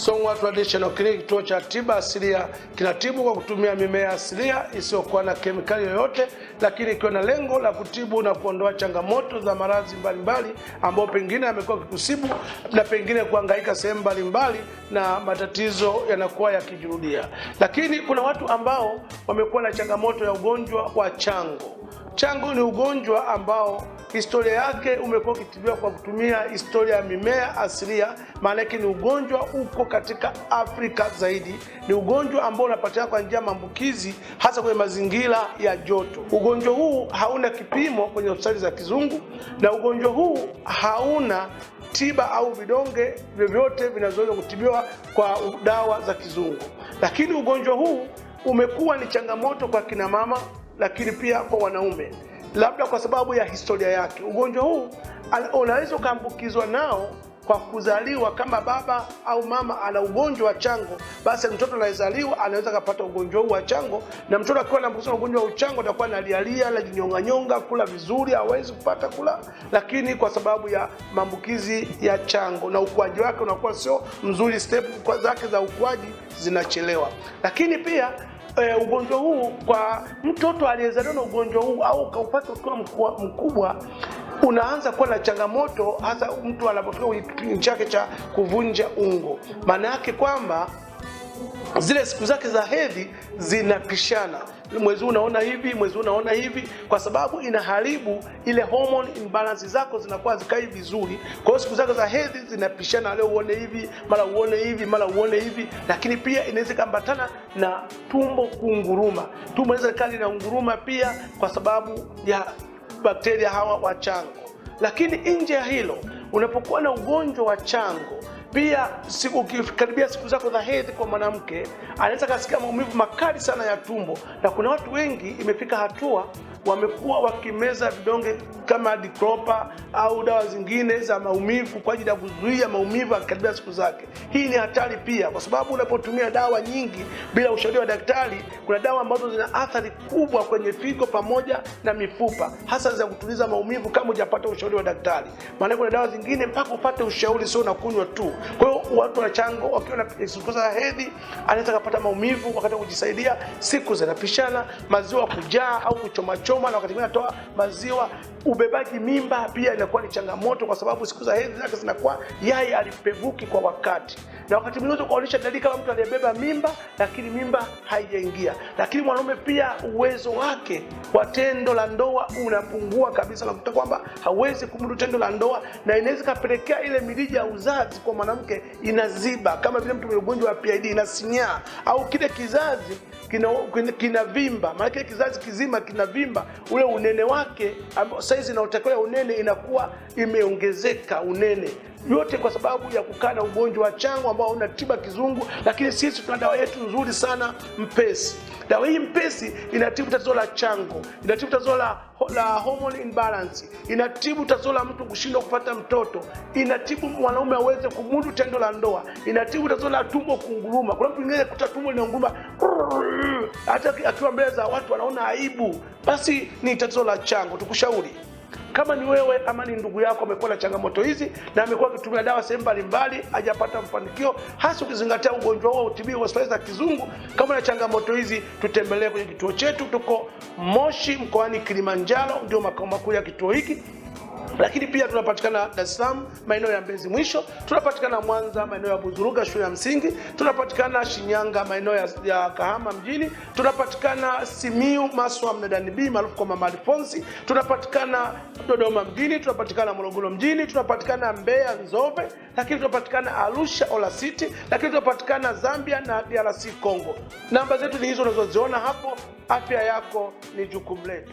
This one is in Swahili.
Song'wa Traditional Clinic, kituo cha tiba asilia, kinatibu kwa kutumia mimea asilia isiyokuwa na kemikali yoyote, lakini ikiwa na lengo la kutibu na kuondoa changamoto za maradhi mbalimbali ambao pengine yamekuwa kikusibu na pengine kuhangaika sehemu mbalimbali na matatizo yanakuwa yakijirudia. Lakini kuna watu ambao wamekuwa na changamoto ya ugonjwa wa chango. Chango ni ugonjwa ambao historia yake umekuwa ukitibiwa kwa kutumia historia ya mimea asilia. Maana yake ni ugonjwa uko katika Afrika zaidi. Ni ugonjwa ambao unapatikana kwa njia ya maambukizi, hasa kwenye mazingira ya joto. Ugonjwa huu hauna kipimo kwenye hospitali za kizungu, na ugonjwa huu hauna tiba au vidonge vyovyote vinaweza kutibiwa kwa dawa za kizungu. Lakini ugonjwa huu umekuwa ni changamoto kwa kina mama, lakini pia kwa wanaume, labda kwa sababu ya historia yake. Ugonjwa huu unaweza kuambukizwa nao kwa kuzaliwa. Kama baba au mama ana ugonjwa wa chango, basi mtoto anayezaliwa anaweza kupata ugonjwa huu wa chango, na mtoto akiwa anaambukizwa ugonjwa wa chango atakuwa analialia, anajinyonga, kula vizuri hawezi kupata kula, lakini kwa sababu ya maambukizi ya chango na ukuaji wake unakuwa sio mzuri, step zake za ukuaji zinachelewa. Lakini pia ugonjwa huu kwa mtoto aliyezaliwa na ugonjwa huu au kaupata ukiwa mkubwa, unaanza kuwa na changamoto, hasa mtu anapofika kwenye kipindi chake cha kuvunja ungo. Maana yake kwamba zile siku zake za hedhi zinapishana. Mwezi unaona hivi, mwezi unaona hivi, kwa sababu inaharibu ile hormone imbalance zako, zinakuwa zikai vizuri. Kwa hiyo siku zake za hedhi zinapishana, leo uone hivi, mara uone hivi, mara uone hivi. Lakini pia inaweza kuambatana na tumbo kunguruma. Tumbo inaweza kali na unguruma pia kwa sababu ya bakteria hawa wa chango. Lakini nje ya hilo, unapokuwa na ugonjwa wa chango, pia ukikaribia siku zako za hedhi kwa mwanamke, anaweza kusikia maumivu makali sana ya tumbo. Na kuna watu wengi imefika hatua wamekuwa wakimeza vidonge kama Diclofenac au dawa zingine za maumivu kwa ajili ya kuzuia maumivu akikaribia siku zake. Hii ni hatari pia, kwa sababu unapotumia dawa nyingi bila ushauri wa daktari, kuna dawa ambazo zina athari kubwa kwenye figo pamoja na mifupa, hasa za kutuliza maumivu kama hujapata ushauri wa daktari. Maana kuna dawa zingine mpaka upate ushauri, sio unakunywa tu. Kwa hiyo watu wa chango wakiwa na siku za hedhi, anaweza kupata maumivu wakati wa kujisaidia, siku zinapishana, maziwa kujaa au kuchoma, na wakati mwingine anatoa maziwa. Ubebaji mimba pia inakuwa ni changamoto, kwa sababu siku za hedhi zake zinakuwa yai alipevuki kwa wakati, na wakati mwingine kuonyesha dalili kama mtu aliyebeba mimba lakini mimba haijaingia. Lakini mwanaume pia uwezo wake wa tendo la ndoa unapungua kabisa, na kukuta kwamba hawezi kumudu tendo la ndoa, na inaweza kupelekea ile mirija ya uzazi kwa mwanamke inaziba, kama vile mtu mwenye ugonjwa wa PID inasinyaa, au kile kizazi kinavimba. Maana kile kizazi kizima kinavimba, ule unene wake size inayotakiwa unene inakuwa imeongezeka unene, yote kwa sababu ya kukaa na ugonjwa wa chango ambao una tiba kizungu. Lakini sisi tuna dawa yetu nzuri sana, Mpesi. Dawa hii Mpesi inatibu tatizo la chango, inatibu tatizo la hormone imbalance, inatibu tatizo la mtu kushindwa kupata mtoto, inatibu mwanaume aweze kumudu tendo la ndoa, inatibu tatizo la tumbo kunguruma. Kuna mtu mwingine kuta tumbo linanguruma hata akiwa mbele za watu anaona aibu, basi ni tatizo la chango. Tukushauri, kama ni wewe ama ni ndugu yako amekuwa na changamoto hizi na amekuwa akitumia dawa sehemu mbalimbali hajapata mafanikio, hasa ukizingatia ugonjwa huo utibiwa hospitali za kizungu, kama na changamoto hizi, tutembelee kwenye kituo chetu. Tuko Moshi mkoani Kilimanjaro, ndio makao makuu ya kituo hiki. Lakini pia tunapatikana Dar es Salaam maeneo ya Mbezi Mwisho, tunapatikana Mwanza maeneo ya Buzuruga shule ya msingi, tunapatikana Shinyanga maeneo ya Kahama mjini, tunapatikana Simiu Maswa Mnadani B maarufu kwa Mama Alfonsi, tunapatikana Dodoma mjini, tunapatikana Morogoro mjini, tunapatikana Mbeya Nzove, lakini tunapatikana Arusha Ola City, lakini tunapatikana Zambia na DRC Congo. Namba zetu ni hizo unazoziona hapo. Afya yako ni jukumu letu.